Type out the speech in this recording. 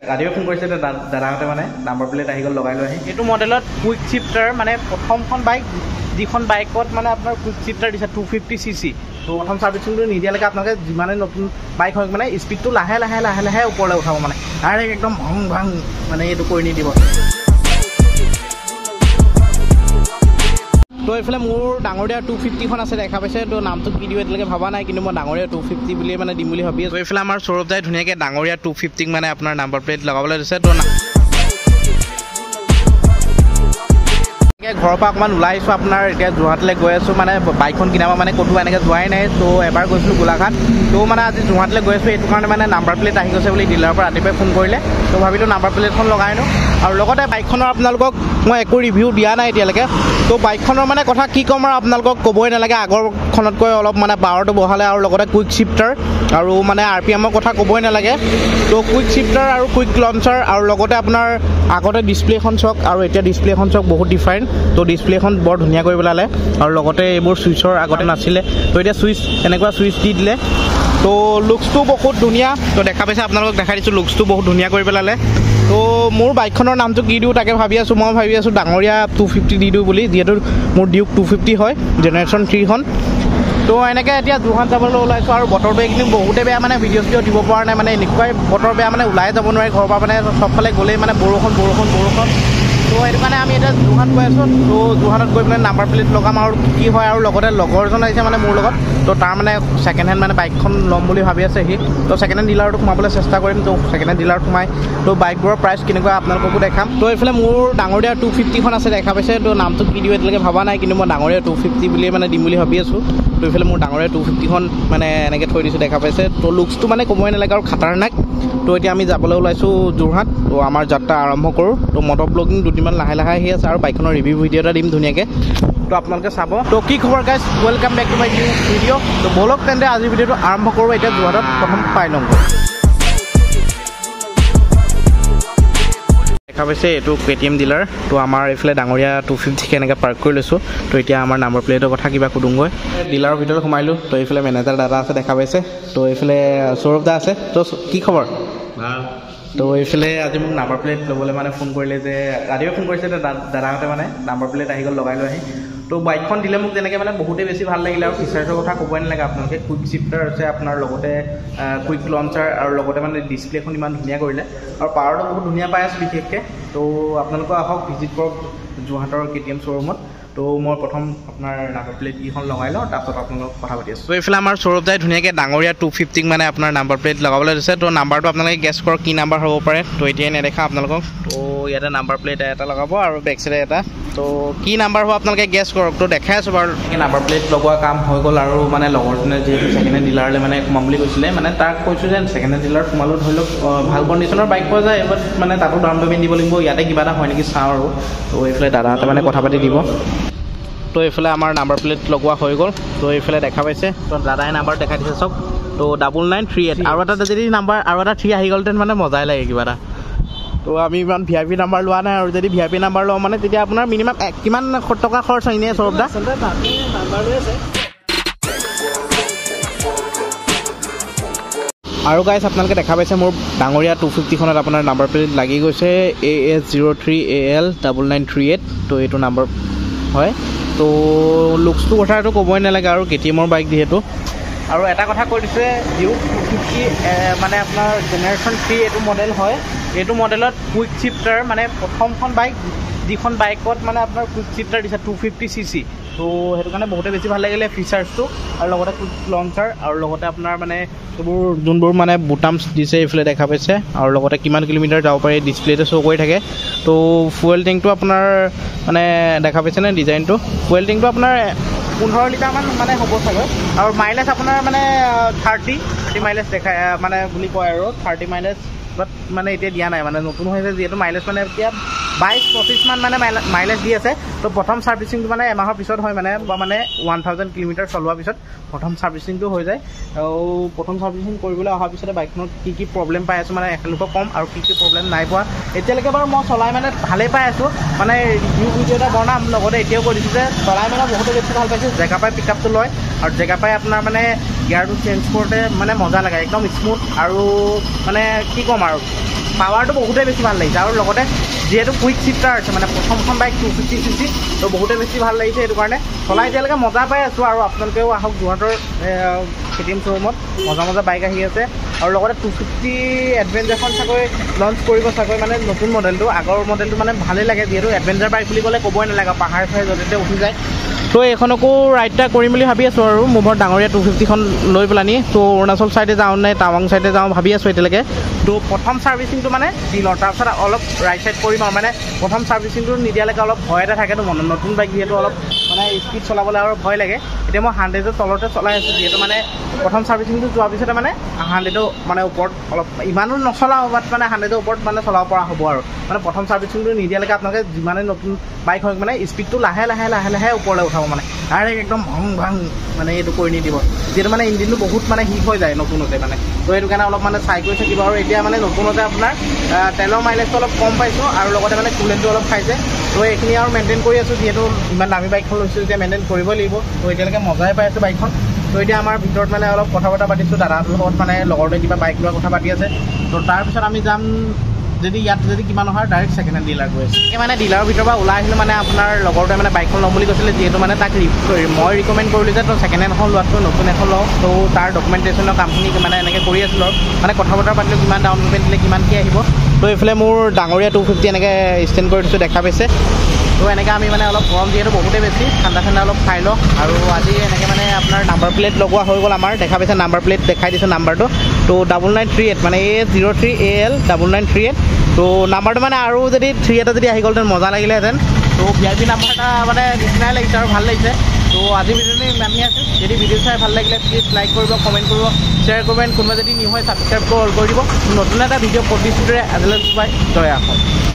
ৰাতিপুৱা ফোন কৰিছে দাদাহঁতে মানে নাম্বাৰ প্লেট আহি গ'ল লগাই লৈ আহি এইটো মডেলত কুইক শিফ্টাৰ মানে প্ৰথমখন বাইক যিখন বাইকত মানে আপোনাৰ কুইক শিফ্টাৰ দিছে 250cc তো প্ৰথম ছাৰ্ভিচিংটো নিদিয়ালৈকে আপোনালোকে যিমানে নতুন বাইক হওক মানে স্পীডটো লাহে লাহে লাহে লাহে ওপৰলৈ উঠাব মানে ডাইৰেক্ট একদম ভং ভাং মানে এইটো কৰি নিদিব তো এইফালে মোৰ ডাঙৰীয়া 250খন আছে দেখা পাইছে তো নামটো কি দিওঁ এতিয়ালৈকে ভবা নাই কিন্তু মই ডাঙৰীয়া 250 বুলিয়ে মানে দিম বুলি ভাবি আছোঁ এইফালে আমাৰ সৌৰভ দাই ধুনীয়াকৈ ডাঙৰীয়া 250 মানে আপোনাৰ নাম্বাৰ প্লেট লগাবলৈ দিছে তো ঘৰৰ পৰা অকণমান ওলাই আহিছোঁ আপোনাৰ এতিয়া যোৰহাটলৈ গৈ আছোঁ মানে বাইকখন কিনাব মানে ক'তো এনেকৈ যোৱাই নাই তো এবাৰ গৈছিলোঁ গোলাঘাট তো মানে আজি যোৰহাটলৈ গৈ আছোঁ এইটো কাৰণে মানে নাম্বাৰ প্লেট আহি গৈছে বুলি ডিলাৰৰ পৰা ৰাতিপুৱাই ফোন কৰিলে তো ভাবিলোঁ নাম্বাৰ প্লেটখন লগাই আনো আৰু লগতে বাইকখনৰ আপোনালোকক মই একো ৰিভিউ দিয়া নাই এতিয়ালৈকে তো বাইকখনৰ মানে কথা কি ক'ম আৰু আপোনালোকক ক'বই নালাগে আগৰখনতকৈ অলপ মানে পাৱাৰটো বঢ়ালে আৰু লগতে কুইক শিফ্টাৰ আৰু মানে RPMৰ কথা ক'বই নালাগে তো কুইক শিফ্টাৰ আৰু কুইক লঞ্চাৰ আৰু লগতে আপোনাৰ আগতে ডিছপ্লেখন চাওক আৰু এতিয়া ডিছপ্লেখন চাওক বহুত ডিফাৰেণ্ট তো ডিছপ্লেখন বৰ ধুনীয়া কৰি পেলালে আৰু লগতে এইবোৰ ছুইচৰ আগতে নাছিলে তো এতিয়া ছুইচ এনেকুৱা ছুইচ দি দিলে তো লুকছটো বহুত ধুনীয়া তো দেখা পাইছে আপোনালোকক দেখাই দিছোঁ লুকছটো বহুত ধুনীয়া কৰি পেলালে তো মোৰ বাইকখনৰ নামটো কি দিওঁ তাকে ভাবি আছোঁ মই ভাবি আছোঁ ডাঙৰীয়া 250 দি দিওঁ বুলি যিহেতু মোৰ ডিউক 250 হয় জেনেৰেশ্যন 3খন তো এনেকৈ এতিয়া যোৰহাট যাবলৈ ওলাইছোঁ আৰু বতৰটো এইখিনি বহুতে বেয়া মানে ভিডিঅ' চিডিঅ' দিব পৰা নাই মানে এনেকুৱাই বতৰ বেয়া মানে ওলাই যাব নোৱাৰি ঘৰৰ পৰা মানে চবফালে গ'লেই মানে বৰষুণ তো সেইটো কাৰণে আমি এতিয়া যোৰহাট গৈ আছোঁ তো যোৰহাটত গৈ পেলাই নাম্বাৰ প্লেট লগাম আৰু কি হয় আৰু লগতে লগৰজন আহিছে মানে মোৰ লগত তো তাৰ মানে ছেকেণ্ড হেণ্ড মানে বাইকখন ল'ম বুলি ভাবি আছে সি তো ছেকেণ্ড হেণ্ড ডিলাৰটো সোমাবলৈ চেষ্টা কৰিম তো ছেকেণ্ড হেণ্ড ডিলাৰত সোমাই তো বাইকবোৰৰ প্ৰাইচ কেনেকুৱা আপোনালোককো দেখাম তো এইফালে মোৰ ডাঙৰীয়া 250খন আছে দেখা পাইছে তো নামটো কি দিওঁ এতিয়ালৈকে ভবা নাই কিন্তু মই ডাঙৰীয়া 250 বুলিয়ে মানে দিম বুলি ভাবি আছোঁ তো এইফালে মোৰ ডাঙৰীয়া 250খন মানে এনেকৈ থৈ দিছোঁ দেখা পাইছে তো লুকছটো মানে ক'বই নালাগে আৰু খাটাৰনাক তো এতিয়া আমি যাবলৈ ওলাইছোঁ যোৰহাট তো আমাৰ যাত্ৰা আৰম্ভ কৰোঁ তো মটৰ ব্লগিং দুদিনমান লাহে লাহে আহি আছে আৰু বাইকখনৰ ৰিভিউ ভিডিঅ' এটা দিম ধুনীয়াকৈ তো আপোনালোকে চাব তো কি খবৰ guys welcome back to my new video' তো ব'লক তেন্তে আজিৰ ভিডিঅ'টো আৰম্ভ কৰোঁ এতিয়া যোৰহাটত প্ৰথম পাই লওঁ দেখা পাইছে এইটো KTM ডিলাৰ তো আমাৰ এইফালে ডাঙৰীয়া 250 এনেকৈ পাৰ্ক কৰি লৈছোঁ তো এতিয়া আমাৰ নাম্বাৰ প্লেটৰ কথা কিবা সুধোঁগৈ ডিলাৰৰ ভিতৰত সোমাইলোঁ তো এইফালে মেনেজাৰ দাদা আছে দেখা পাইছে তো এইফালে সৌৰভ দা আছে তো কি খবৰ ভাল তো এইফালে আজি মোক নাম্বাৰ প্লেট ল'বলৈ মানে ফোন কৰিলে যে ৰাতিপুৱা ফোন কৰিছে দাদাহঁতে মানে নাম্বাৰ প্লেট আহি গ'ল লগাই লৈ আহি তো বাইকখন দিলে মোক তেনেকৈ মানে বহুতেই বেছি ভাল লাগিলে আৰু ফিচাৰ্ছৰ কথা ক'বই নালাগে আপোনালোকে কুইক শিফ্টাৰ আছে আপোনাৰ লগতে কুইক লঞ্চাৰ আৰু লগতে মানে ডিছপ্লেখন ইমান ধুনীয়া কৰিলে আৰু পাৱাৰটো বহুত ধুনীয়া পাই আছোঁ বিশেষকৈ তো আপোনালোকে আহক ভিজিট কৰক যোৰহাটৰ KTM শ্ব'ৰুমত তো মই প্ৰথম আপোনাৰ নাম্বাৰ প্লেট কেইখন লগাই লওঁ তাৰপিছত আপোনালোকক কথা পাতি আছোঁ তো এইফালে আমাৰ সৌৰভ দাই ধুনীয়াকৈ ডাঙৰীয়া 250 মানে আপোনাৰ নাম্বাৰ প্লেট লগাবলৈ দিছে তো নাম্বাৰটো আপোনালোকে গেছ কৰক কি নাম্বাৰ হ'ব পাৰে তো এতিয়াই নেদেখা আপোনালোকক তো ইয়াতে নাম্বাৰ প্লেট এটা লগাব আৰু বেক চাইডে এটা তো কি নাম্বাৰ হ'ব আপোনালোকে গেছ কৰক তো দেখাই আছোঁ বাৰু নাম্বাৰ প্লেট লগোৱা কাম হৈ গ'ল আৰু মানে লগৰজনে যিহেতু ছেকেণ্ড হেণ্ড ডিলাৰলৈ মানে সোমাম বুলি কৈছিলে মানে তাক কৈছোঁ যে ছেকেণ্ড হেণ্ড ডিলাৰত সোমালোঁ ধৰি লওক ভাল কণ্ডিশ্যনৰ বাইক পোৱা যায় এবাৰ মানে তাতো ডাউন পে'মেণ্ট দিব লাগিব ইয়াতে কিবা এটা হয় নেকি চাওঁ আৰু তো এইফালে দাদাহঁতে মানে কথা পাতি দিব তো এইফালে আমাৰ নাম্বাৰ প্লেট লগোৱা হৈ গ'ল তো এইফালে দেখা পাইছে তো দাদাই নাম্বাৰ দেখাই দিছে চাওক তো 9938 আৰু এটা যদি নাম্বাৰ আৰু এটা 3 আহি গ'লহেঁতেন মানে মজাই লাগে কিবা এটা তো আমি ইমান VIP নাম্বাৰ লোৱা নাই আৰু যদি VIP নাম্বাৰ লওঁ মানে তেতিয়া আপোনাৰ মিনিমাম কিমান টকা খৰচ হয় এনেই সৌৰভ দা আৰু গাইজ আপোনালোকে দেখা পাইছে মোৰ ডাঙৰীয়া 250খনত আপোনাৰ নাম্বাৰ প্লেট লাগি গৈছে AS03AL9938 তো এইটো নাম্বাৰ হয় তো লুকছটো কথাটো ক'বই নালাগে আৰু KTMৰ বাইক যিহেতু আৰু এটা কথা কৈ দিছে ডিউক 250 মানে আপোনাৰ জেনেৰেশ্যন 3 এইটো মডেল হয় এইটো মডেলত কুইক শিফ্টাৰ মানে প্ৰথমখন বাইক যিখন বাইকত মানে আপোনাৰ কুইক শিফ্টাৰ দিছে 250cc তো সেইটো কাৰণে বহুতে বেছি ভাল লাগিলে ফিচাৰ্ছটো আৰু লগতে কুইক লঞ্চাৰ আৰু লগতে আপোনাৰ মানে এইবোৰ যোনবোৰ মানে বুটামছ দিছে এইফালে দেখা পাইছে আৰু লগতে কিমান কিলোমিটাৰ যাব পাৰি ডিছপ্লেতে শ্ব' কৰি থাকে তো ফুৱেল টেংকটো আপোনাৰ মানে দেখা পাইছেনে ডিজাইনটো ফুৱেল টেংকটো আপোনাৰ 15 লিটাৰমান মানে হ'ব চাগৈ আৰু মাইলেজ আপোনাৰ মানে 30 মাইলেজ দেখাই মানে বুলি কয় আৰু 30 মাইলেজ বাট মানে এতিয়া দিয়া নাই মানে নতুন হৈছে যিহেতু মাইলেজ মানে এতিয়া 22-25 মান মানে মাইলেজ দি আছে তো প্ৰথম ছাৰ্ভিচিংটো মানে এমাহৰ পিছত হয় মানে বা মানে 1000 কিলোমিটাৰ চলোৱাৰ পিছত প্ৰথম ছাৰ্ভিচিংটো হৈ যায় আৰু প্ৰথম ছাৰ্ভিচিং কৰিবলৈ অহাৰ পিছতে বাইকখনত কি কি প্ৰব্লেম পাই আছোঁ মানে একেলোকক কম আৰু কি কি প্ৰব্লেম নাই পোৱা এতিয়ালৈকে বাৰু মই চলাই মানে ভালেই পাই আছোঁ মানে ৰিভিউ ভিডিঅ' এটা বনাম লগতে এতিয়াও কৈ দিছোঁ যে চলাই মানে বহুতে বেছি ভাল পাইছোঁ জেগা পাই পিক আপটো লয় আৰু জেগা পাই আপোনাৰ মানে গিয়াৰটো চেঞ্জ কৰোঁতে মানে মজা লাগে একদম স্মুথ আৰু মানে কি ক'ম আৰু পাৱাৰটো বহুতেই বেছি ভাল লাগিছে আৰু লগতে যিহেতু কুইক শিফ্টাৰ আছে মানে প্ৰথমখন বাইক 250cc তো বহুতেই বেছি ভাল লাগিছে এইটো কাৰণে চলাই এতিয়ালৈকে মজা পাই আছোঁ আৰু আপোনালোকেও আহক যোৰহাটৰ KTM শ্ব'ৰুমত মজা বাইক আহি আছে আৰু লগতে 250 এডভেঞ্চাৰখন চাগৈ লঞ্চ কৰিব চাগৈ মানে নতুন মডেলটো আগৰ মডেলটো মানে ভালেই লাগে যিহেতু এডভেঞ্চাৰ বাইক বুলি ক'লে ক'বই নালাগে পাহাৰ চাই য'তে উঠি যায় তো এইখনকো ৰাইড এটা কৰিম বুলি ভাবি আছোঁ আৰু মোৰ ঘৰত ডাঙৰীয়া 250খন লৈ পেলানি তো অৰুণাচল ছাইডে যাওঁ নে টাৱাং ছাইডে যাওঁ ভাবি আছোঁ এতিয়ালৈকে তো প্ৰথম ছাৰ্ভিচিংটো মানে দি লওঁ তাৰপিছত অলপ ৰাইড চাইড কৰিম আৰু মানে প্ৰথম ছাৰ্ভিচিংটো নিদিয়ালৈকে অলপ ভয় এটা থাকেতো মনত নতুন বাইক যিহেতু অলপ মানে স্পীড চলাবলৈ আৰু ভয় লাগে এতিয়া মই 100ৰ তলতে চলাই আছোঁ যিহেতু মানে প্ৰথম ছাৰ্ভিচিংটো যোৱাৰ পিছতে মানে 100ৰ মানে ওপৰত অলপ ইমানো নচলাওঁ বাট মানে 100ৰ ওপৰত মানে চলাব পৰা হ'ব আৰু মানে প্ৰথম ছাৰ্ভিচিংটো নিদিয়ালৈকে আপোনালোকে যিমানে নতুন বাইক হওক মানে স্পীডটো লাহে ওপৰলৈ উঠাব মানে ডাইৰেক্ট একদম ভাং মানে এইটো কৰি নিদিব যিহেতু মানে ইঞ্জিনটো বহুত মানে হিট হৈ যায় নতুনতে মানে তো সেইটো কাৰণে অলপ মানে চাই কৰি থাকিব আৰু এতিয়া মানে নতুনতে আপোনাৰ তেলৰ মাইলেজটো অলপ কম পাইছোঁ আৰু লগতে মানে কুলেণ্টটো অলপ খাইছে তো এইখিনি আৰু মেইনটেইন কৰি আছোঁ যিহেতু ইমান দামী বাইকখন লৈছোঁ এতিয়া মেইনটেইন কৰিবই লাগিব তো এতিয়ালৈকে মজাই পাই আছোঁ বাইকখন তো এতিয়া আমাৰ ভিতৰত মানে অলপ কথা বতৰা পাতিছোঁ দাদাটোৰ লগত মানে লগৰটোৱে কিবা বাইক লোৱাৰ কথা পাতি আছে তো তাৰপিছত আমি যাম যদি ইয়াত যদি কিমান নহয় ডাইৰেক্ট ছেকেণ্ড হেণ্ড ডিলাৰ গৈ আছে মানে ডিলাৰৰ ভিতৰৰ পৰা ওলাই আহিলোঁ মানে আপোনাৰ লগৰটোৱে মানে বাইকখন ল'ম বুলি কৈছিলে যিহেতু মানে তাক মই ৰিকমেণ্ড কৰিলোঁ যে তই ছেকেণ্ড হেণ্ড এখন লোৱাতকৈ নতুন এখন লওঁ তো তাৰ ডকুমেণ্টেশ্যনৰ কামখিনি মানে এনেকৈ কৰি আছিলোঁ আৰু মানে কথা বতৰা পাতিলোঁ কিমান ডাউন পে'মেণ্ট দিলে কিমান কি আহিব তো এইফালে মোৰ ডাঙৰীয়া 250 এনেকৈ ষ্টেণ্ড কৰি দিছোঁ দেখা পাইছে তো এনেকৈ আমি মানে অলপ গৰম যিহেতু বহুতেই বেছি ঠাণ্ডা অলপ খাই লওঁ আৰু আজি এনেকৈ মানে আপোনাৰ নাম্বাৰ প্লেট লগোৱা হৈ গ'ল আমাৰ দেখা পাইছে নাম্বাৰ প্লেট দেখাই দিছোঁ নাম্বাৰটো তো 9938 মানে A03AL 9938 তো নাম্বাৰটো মানে আৰু যদি 3 এটা যদি আহি গ'লহেঁতেন মজা লাগিলেহেঁতেন তো VIP নাম্বাৰ এটা মানে নিচিনাই লাগিছে আৰু ভাল লাগিছে তো আজি ভিডিঅ'টো ইমানেই আছে যদি ভিডিঅ' চাই ভাল লাগিলে প্লিজ লাইক কৰিব কমেণ্ট কৰিব শ্বেয়াৰ কৰিব কোনোবা যদি নিউ হয় ছাবস্ক্ৰাইব কৰি দিব নতুন এটা ভিডিঅ' প্ৰতিশ্ৰুতিৰে আজিলৈ পাই জয় আহক